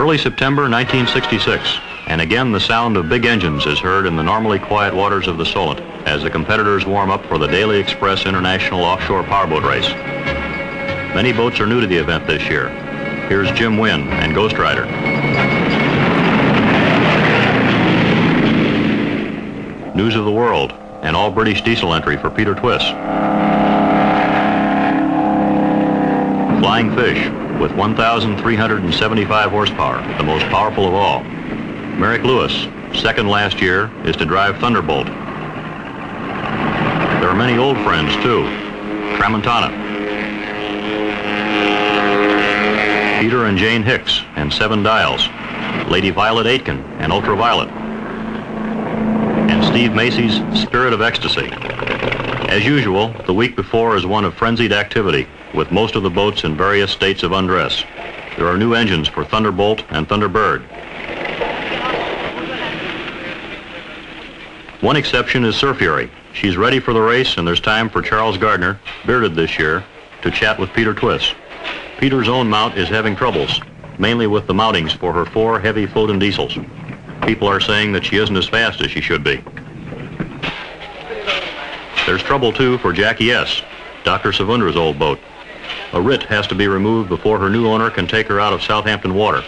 Early September 1966, and again the sound of big engines is heard in the normally quiet waters of the Solent as the competitors warm up for the Daily Express International Offshore Powerboat Race. Many boats are new to the event this year. Here's Jim Wynn and Ghost Rider. News of the World, an all-British diesel entry for Peter Twiss. Flying Fish, with 1,375 horsepower, the most powerful of all. Merrick Lewis, second last year, is to drive Thunderbolt. There are many old friends, too. Tramontana. Peter and Jane Hicks and Seven Dials. Lady Violet Aitken and Ultraviolet. And Steve Macy's Spirit of Ecstasy. As usual, the week before is one of frenzied activity, with most of the boats in various states of undress. There are new engines for Thunderbolt and Thunderbird. One exception is Sir Fury. She's ready for the race, and there's time for Charles Gardner, bearded this year, to chat with Peter Twiss. Peter's own mount is having troubles, mainly with the mountings for her 4 heavy Foden diesels. People are saying that she isn't as fast as she should be. There's trouble, too, for Jackie S., Dr. Savundra's old boat. A writ has to be removed before her new owner can take her out of Southampton water.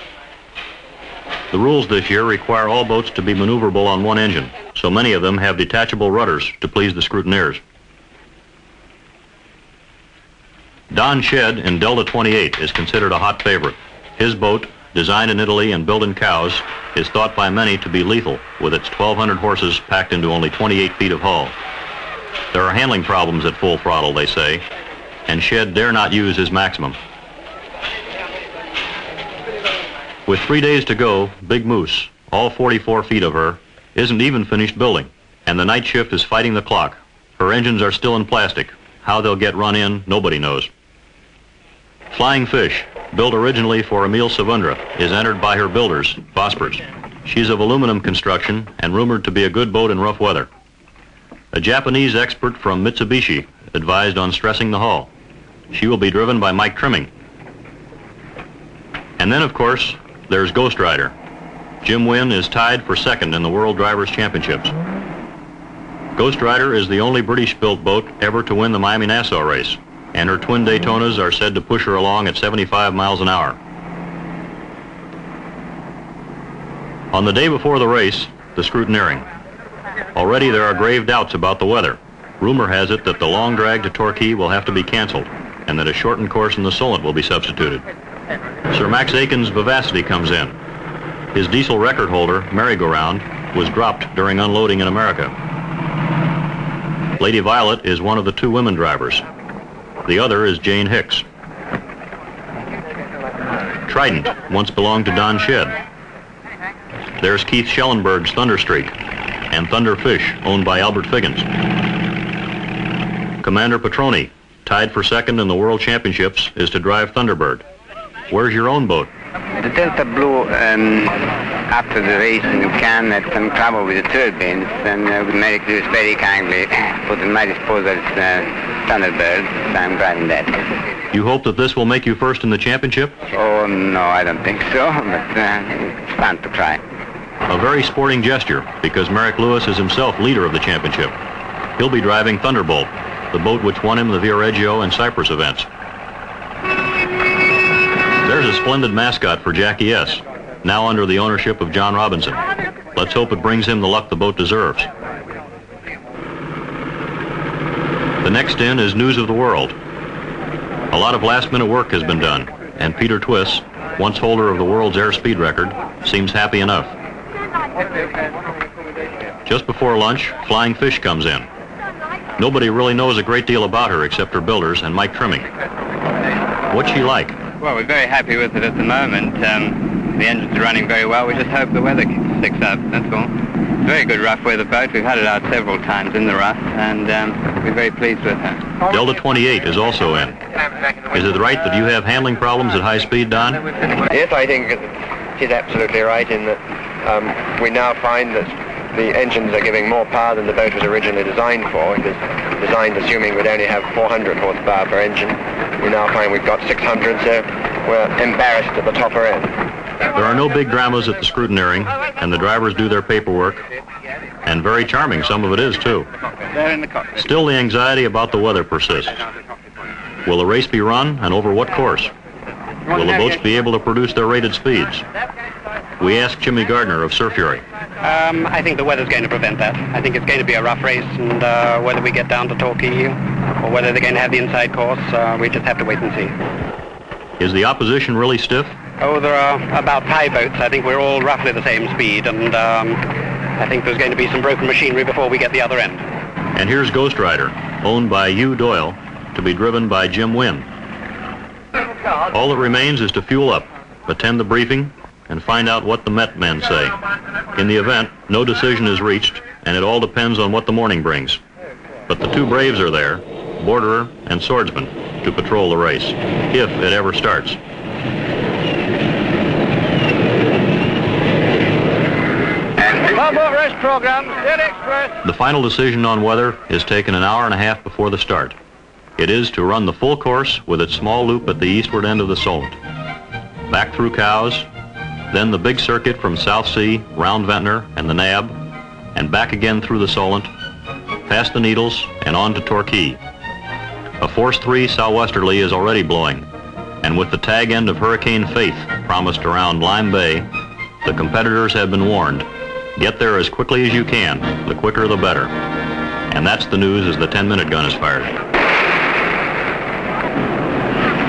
The rules this year require all boats to be maneuverable on one engine, so many of them have detachable rudders to please the scrutineers. Don Shedd in Delta 28 is considered a hot favorite. His boat, designed in Italy and built in Cowes, is thought by many to be lethal, with its 1,200 horses packed into only 28 feet of hull. There are handling problems at full throttle, they say, and Shedd dare not use his maximum. With 3 days to go, Big Moose, all 44 feet of her, isn't even finished building, and the night shift is fighting the clock. Her engines are still in plastic. How they'll get run in, nobody knows. Flying Fish, built originally for Emile Savundra, is entered by her builders, Vosper's. She's of aluminum construction and rumored to be a good boat in rough weather. A Japanese expert from Mitsubishi advised on stressing the hull. She will be driven by Mike Trimming. And then, of course, there's Ghost Rider. Jim Wynn is tied for second in the World Drivers' Championships. Ghost Rider is the only British-built boat ever to win the Miami-Nassau race, and her twin Daytonas are said to push her along at 75 miles an hour. On the day before the race, the scrutineering. Already there are grave doubts about the weather. Rumor has it that the long drag to Torquay will have to be canceled, and that a shortened course in the Solent will be substituted. Sir Max Aiken's Vivacity comes in. His diesel record holder, Merry-Go-Round, was dropped during unloading in America. Lady Violet is one of the 2 women drivers. The other is Jane Hicks. Trident once belonged to Don Shedd. There's Keith Schellenberg's Thunderstreak, and Thunderfish, owned by Albert Figgins. Commander Petroni, tied for second in the World Championships, is to drive Thunderbird. Where's your own boat? The Delta Blue, after the race in Cannes, had some trouble with the turbines, and Merrick Lewis very kindly put at my disposal Thunderbird, so I'm driving that. You hope that this will make you first in the championship? Oh, no, I don't think so, but it's fun to try. A very sporting gesture, because Merrick Lewis is himself leader of the championship. He'll be driving Thunderbolt, the boat which won him the Viareggio and Cyprus events. There's a splendid mascot for Jackie S., now under the ownership of John Robinson. Let's hope it brings him the luck the boat deserves. The next in is News of the World. A lot of last-minute work has been done, and Peter Twiss, once holder of the world's airspeed record, seems happy enough. Just before lunch, Flying Fish comes in. Nobody really knows a great deal about her except her builders and Mike Trimming. What's she like? Well, we're very happy with it at the moment. The engines are running very well. We just hope the weather sticks up, that's all. Very good rough weather boat. We've had it out several times in the rough, and we're very pleased with her. Delta 28 is also in. Is it right that you have handling problems at high speed, Don? Yes, I think she's absolutely right in that we now find that the engines are giving more power than the boat was originally designed for. It was designed assuming we'd only have 400 horsepower per engine. We now find we've got 600, so we're embarrassed at the topper end. There are no big dramas at the scrutineering, and the drivers do their paperwork, and very charming some of it is, too. Still, the anxiety about the weather persists. Will the race be run, and over what course? Will the boats be able to produce their rated speeds? We asked Jimmy Gardner of Surf Fury. I think the weather's going to prevent that. I think it's going to be a rough race, and whether we get down to Torquay or whether they're going to have the inside course, we just have to wait and see. Is the opposition really stiff? Oh, there are about 5 boats. I think we're all roughly the same speed, and I think there's going to be some broken machinery before we get the other end. And here's Ghost Rider, owned by Hugh Doyle, to be driven by Jim Wynn. All that remains is to fuel up, attend the briefing, and find out what the Met men say. In the event, no decision is reached, and it all depends on what the morning brings. But the 2 Braves are there, Borderer and Swordsman, to patrol the race, if it ever starts. Powerboat race program, Steady Express. The final decision on weather is taken an hour and a half before the start. It is to run the full course with its small loop at the eastward end of the Solent. Back through Cowes, then the big circuit from South Sea, round Ventnor and the Nab, and back again through the Solent, past the Needles and on to Torquay. A force 3 southwesterly is already blowing, and with the tag end of Hurricane Faith promised around Lime Bay, the competitors have been warned. Get there as quickly as you can, the quicker the better. And that's the news as the 10-minute gun is fired.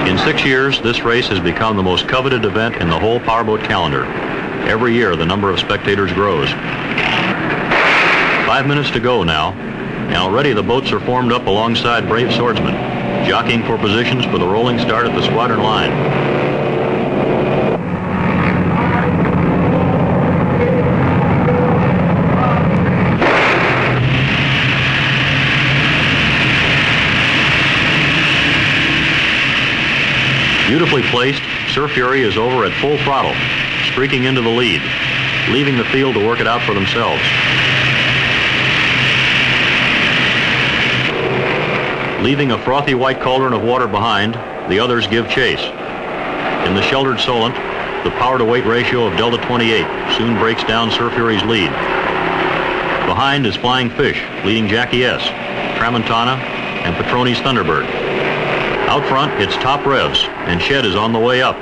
In 6 years, this race has become the most coveted event in the whole powerboat calendar. Every year, the number of spectators grows. 5 minutes to go now, and already the boats are formed up alongside Brave Swordsmen, jockeying for positions for the rolling start at the squadron line. Beautifully placed, Surf Fury is over at full throttle, streaking into the lead, leaving the field to work it out for themselves. Leaving a frothy white cauldron of water behind, the others give chase. In the sheltered Solent, the power-to-weight ratio of Delta 28 soon breaks down Surf Fury's lead. Behind is Flying Fish, leading Jackie S., Tramontana, and Petroni's Thunderbird. Out front, it's Top Revs, and Shed is on the way up.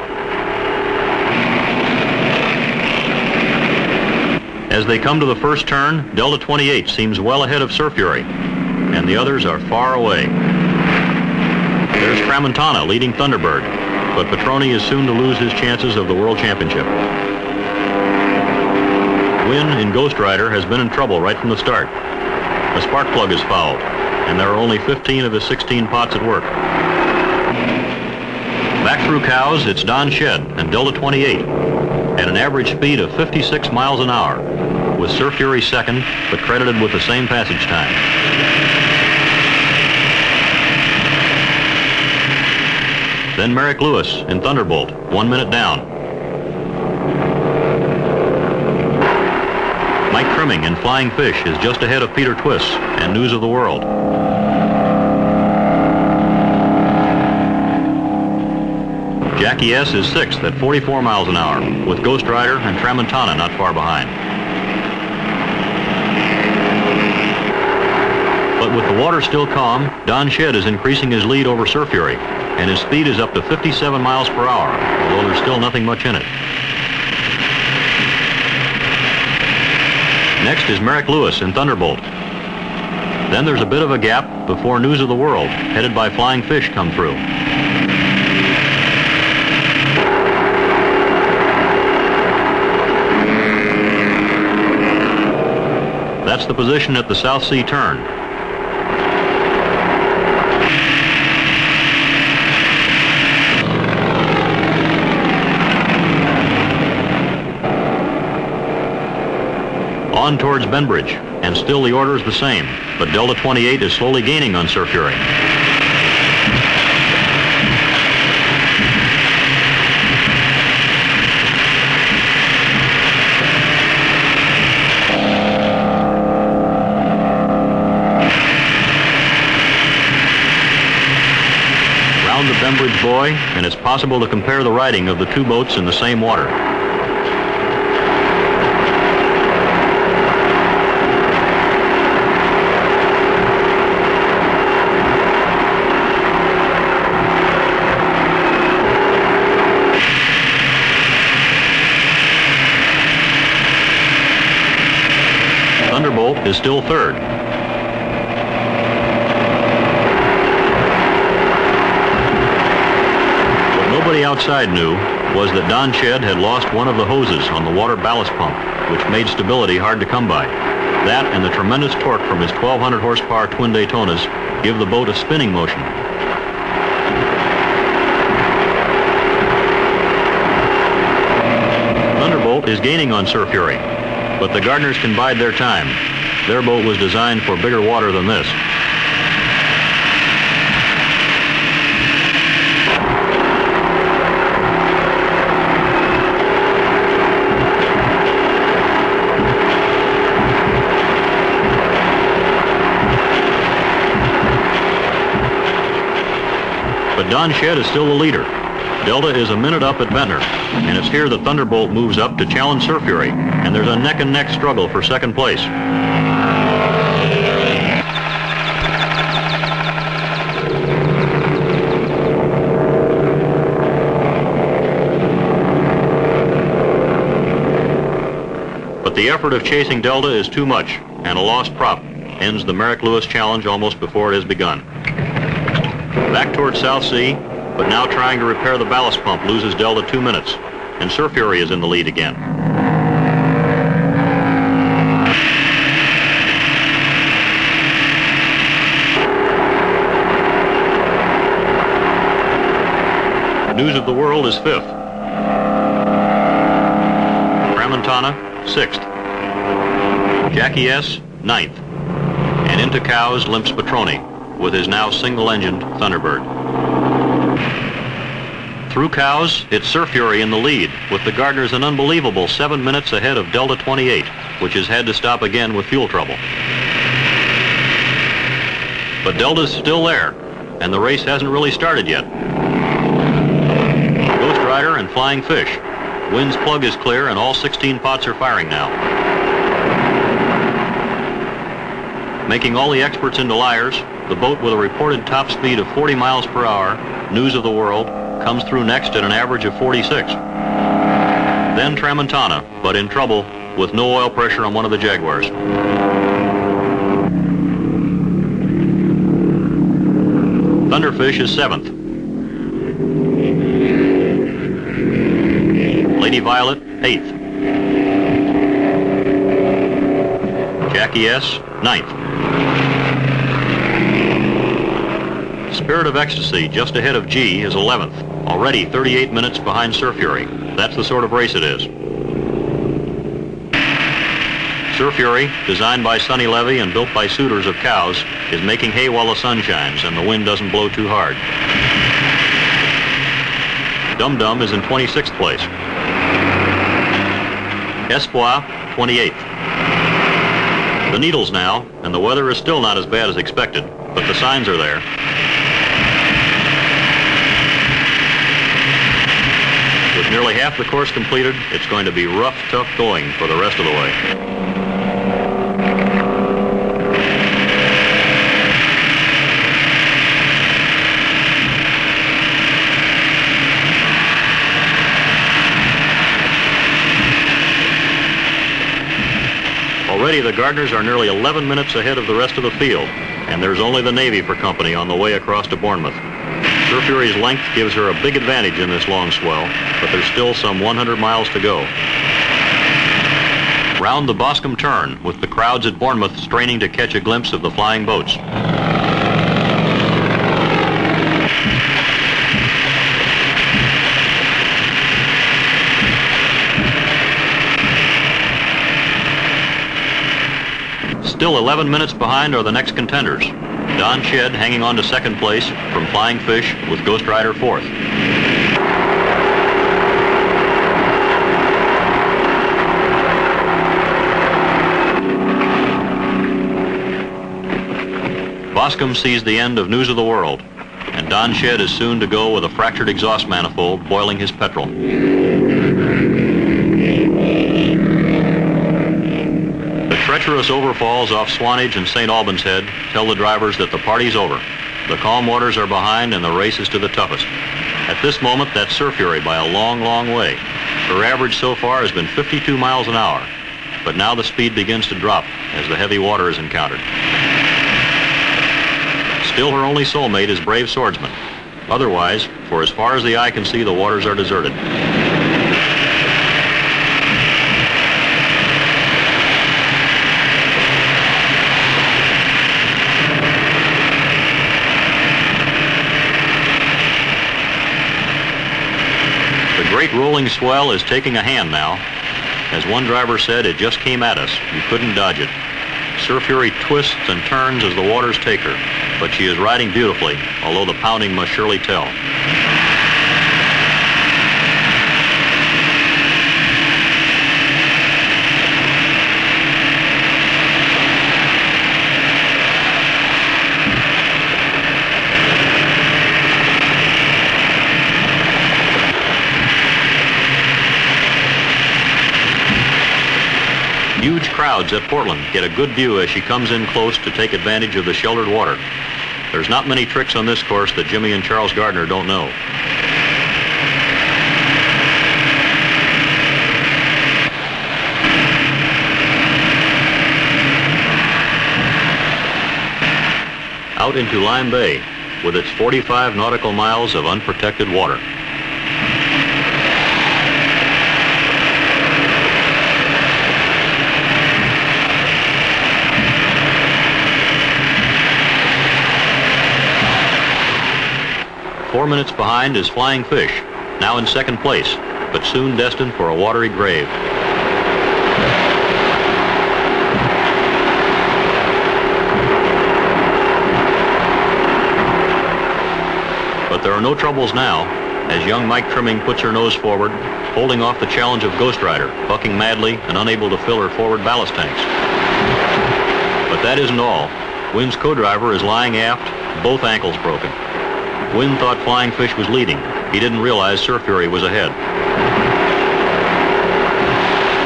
As they come to the first turn, Delta 28 seems well ahead of Surf Fury, and the others are far away. There's Tramontana leading Thunderbird, but Petroni is soon to lose his chances of the World Championship. Wynn in Ghost Rider has been in trouble right from the start. A spark plug is fouled, and there are only 15 of his 16 pots at work. Back through Cowes, it's Don Shed and Delta 28 at an average speed of 56 miles an hour, with Surf Fury second, but credited with the same passage time. Then Merrick Lewis in Thunderbolt, 1 minute down. Mike Trimming in Flying Fish is just ahead of Peter Twiss and News of the World. Jackie S. is sixth at 44 miles an hour, with Ghost Rider and Tramontana not far behind. But with the water still calm, Don Shed is increasing his lead over Surf Fury, and his speed is up to 57 miles per hour, although there's still nothing much in it. Next is Merrick Lewis in Thunderbolt. Then there's a bit of a gap before News of the World, headed by Flying Fish, come through. That's the position at the South Sea turn. On towards Benbridge, and still the order is the same, but Delta 28 is slowly gaining on Surf Fury. The Benbridge Boy, and it's possible to compare the riding of the two boats in the same water. Thunderbolt is still third. What nobody outside knew was that Don Shed had lost one of the hoses on the water ballast pump, which made stability hard to come by. That and the tremendous torque from his 1,200 horsepower twin Daytonas give the boat a spinning motion. Thunderbolt is gaining on Sir Fury, but the Gardners can bide their time. Their boat was designed for bigger water than this. But Don Shed is still the leader. Delta is a minute up at Ventnor, and it's here that Thunderbolt moves up to challenge Sir Fury, and there's a neck-and-neck struggle for second place. But the effort of chasing Delta is too much, and a lost prop ends the Merrick Lewis challenge almost before it has begun. Back towards South Sea, but now trying to repair the ballast pump loses Delta 2 minutes, and Sir Fury is in the lead again. News of the World is fifth. Tramontana, sixth. Jackie S, ninth. And into Cows limps Petroni with his now single-engined Thunderbird. Through Cows, it's Sir Fury in the lead, with the Gardners an unbelievable 7 minutes ahead of Delta 28, which has had to stop again with fuel trouble. But Delta's still there, and the race hasn't really started yet. Ghost Rider and Flying Fish. Wind's plug is clear, and all 16 pots are firing now. Making all the experts into liars, the boat with a reported top speed of 40 miles per hour, News of the World, comes through next at an average of 46. Then Tramontana, but in trouble with no oil pressure on one of the Jaguars. Thunderfish is seventh. Lady Violet, eighth. Jackie S, ninth. Spirit of Ecstasy, just ahead of G, is 11th, already 38 minutes behind Sir Fury. That's the sort of race it is. Sir Fury, designed by Sonny Levy and built by suitors of Cows, is making hay while the sun shines and the wind doesn't blow too hard. Dum Dum is in 26th place. Espoir, 28th. The Needles now, and the weather is still not as bad as expected, but the signs are there. With nearly half the course completed, it's going to be rough, tough going for the rest of the way. Already the Gardners are nearly 11 minutes ahead of the rest of the field, and there's only the Navy for company on the way across to Bournemouth. Sir Fury's length gives her a big advantage in this long swell, but there's still some 100 miles to go. Round the Boscombe turn, with the crowds at Bournemouth straining to catch a glimpse of the flying boats. Still 11 minutes behind are the next contenders. Don Shed hanging on to second place from Flying Fish with Ghost Rider fourth. Boscombe sees the end of News of the World, and Don Shed is soon to go with a fractured exhaust manifold boiling his petrol. The treacherous overfalls off Swanage and St. Albans Head tell the drivers that the party's over. The calm waters are behind and the race is to the toughest. At this moment, that's Sir Fury by a long, long way. Her average so far has been 52 miles an hour. but now the speed begins to drop as the heavy water is encountered. Still, her only soulmate is brave swordsman. Otherwise, for as far as the eye can see, the waters are deserted. The great rolling swell is taking a hand now. As one driver said, it just came at us. You couldn't dodge it. Sir Fury twists and turns as the waters take her, but she is riding beautifully, although the pounding must surely tell. Huge crowds at Portland get a good view as she comes in close to take advantage of the sheltered water. There's not many tricks on this course that Jimmy and Charles Gardner don't know. Out into Lime Bay with its 45 nautical miles of unprotected water. Four minutes behind is Flying Fish, now in second place, but soon destined for a watery grave. But there are no troubles now, as young Mike Trimming puts her nose forward, holding off the challenge of Ghost Rider, bucking madly and unable to fill her forward ballast tanks. But that isn't all. Wynn's co-driver is lying aft, both ankles broken. Wynn thought Flying Fish was leading. He didn't realize Sir Fury was ahead.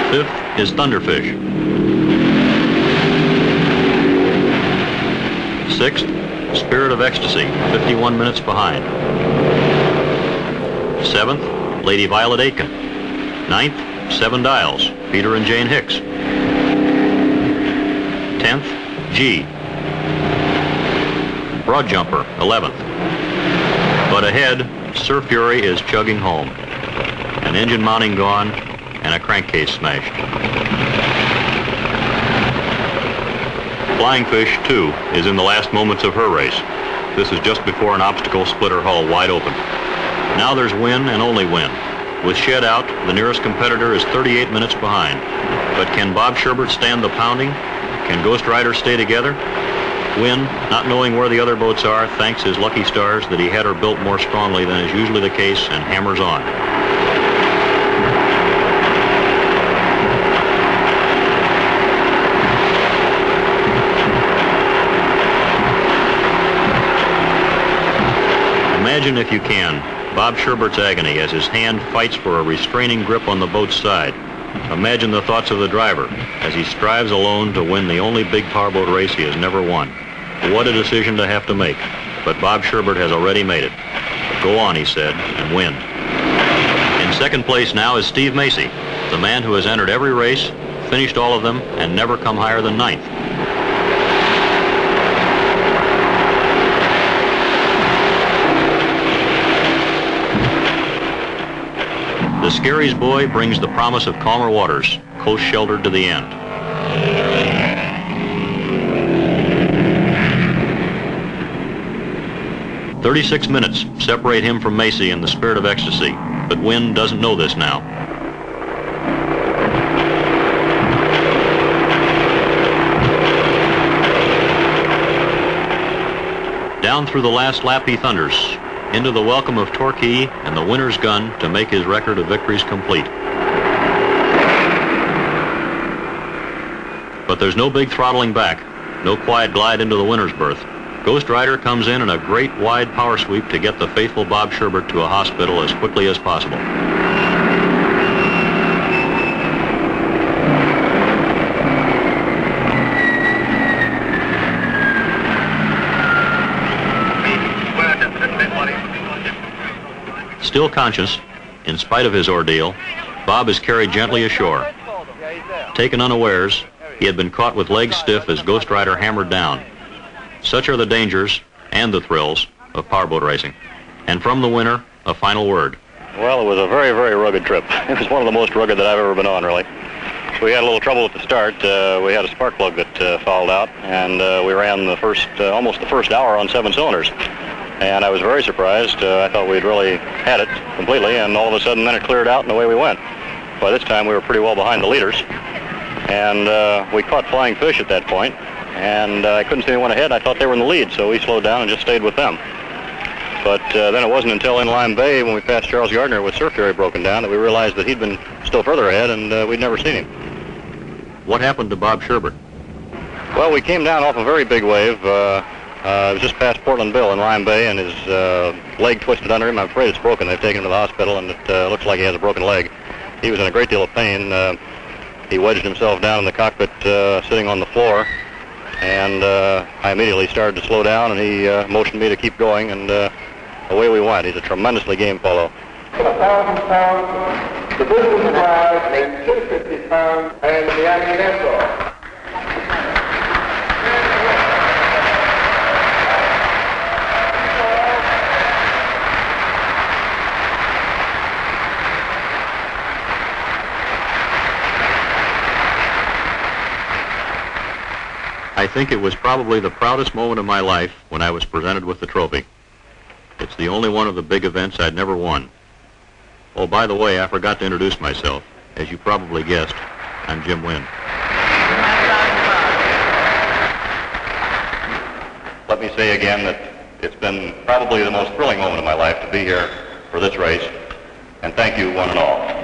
Fifth is Thunderfish. Sixth, Spirit of Ecstasy, 51 minutes behind. Seventh, Lady Violet Aitken. Ninth, Seven Dials, Peter and Jane Hicks. 10th, G. Broad Jumper, 11th. But ahead, Sir Fury is chugging home. An engine mounting gone and a crankcase smashed. Flying Fish, too, is in the last moments of her race. This is just before an obstacle split her hull wide open. Now there's Wynn and only Wynn. With shed out, the nearest competitor is 38 minutes behind. But can Bob Sherbert stand the pounding? Can Ghost Rider stay together? Wynn, not knowing where the other boats are, thanks his lucky stars that he had her built more strongly than is usually the case and hammers on. Imagine, if you can, Bob Sherbert's agony as his hand fights for a restraining grip on the boat's side. Imagine the thoughts of the driver as he strives alone to win the only big powerboat race he has never won. What a decision to have to make, but Bob Sherbert has already made it. Go on, he said, and win. In second place now is Steve Macy, the man who has entered every race, finished all of them, and never come higher than ninth. The Scary's boy brings the promise of calmer waters, coast sheltered to the end. 36 minutes separate him from Macy in the Spirit of Ecstasy, but Wynn doesn't know this now. Down through the last lap he thunders, into the welcome of Torquay and the winner's gun to make his record of victories complete. But there's no big throttling back, no quiet glide into the winner's berth. Ghost Rider comes in a great wide power sweep to get the faithful Bob Sherbert to a hospital as quickly as possible. Still conscious, in spite of his ordeal, Bob is carried gently ashore. Taken unawares, he had been caught with legs stiff as Ghost Rider hammered down. Such are the dangers and the thrills of powerboat racing. And from the winner, a final word. Well, it was a very, very rugged trip. It was one of the most rugged that I've ever been on, really. We had a little trouble at the start. We had a spark plug that fouled out, and we ran the almost the first hour on 7 cylinders. And I was very surprised. I thought we'd really had it completely, and all of a sudden then it cleared out and away we went. By this time we were pretty well behind the leaders, and we caught flying fish at that point, and I couldn't see anyone ahead. I thought they were in the lead, so we slowed down and just stayed with them. But then it wasn't until in Lime Bay when we passed Charles Gardner with surf fury broken down that we realized that he'd been still further ahead, and we'd never seen him. What happened to Bob Sherbert? Well, we came down off a very big wave. It was just past Portland Bill in Lime Bay, and his leg twisted under him. I'm afraid it's broken. They've taken him to the hospital, and it looks like he has a broken leg. He was in a great deal of pain. He wedged himself down in the cockpit, sitting on the floor, and I immediately started to slow down, and he motioned me to keep going, and away we went. He's a tremendously game fellow. 1,000 pounds, the business class, and 250 pounds, and the Agnetto. I think it was probably the proudest moment of my life when I was presented with the trophy. It's the only one of the big events I'd never won. Oh, by the way, I forgot to introduce myself. As you probably guessed, I'm Jim Wynn. Let me say again that it's been probably the most thrilling moment of my life to be here for this race, and thank you one and all.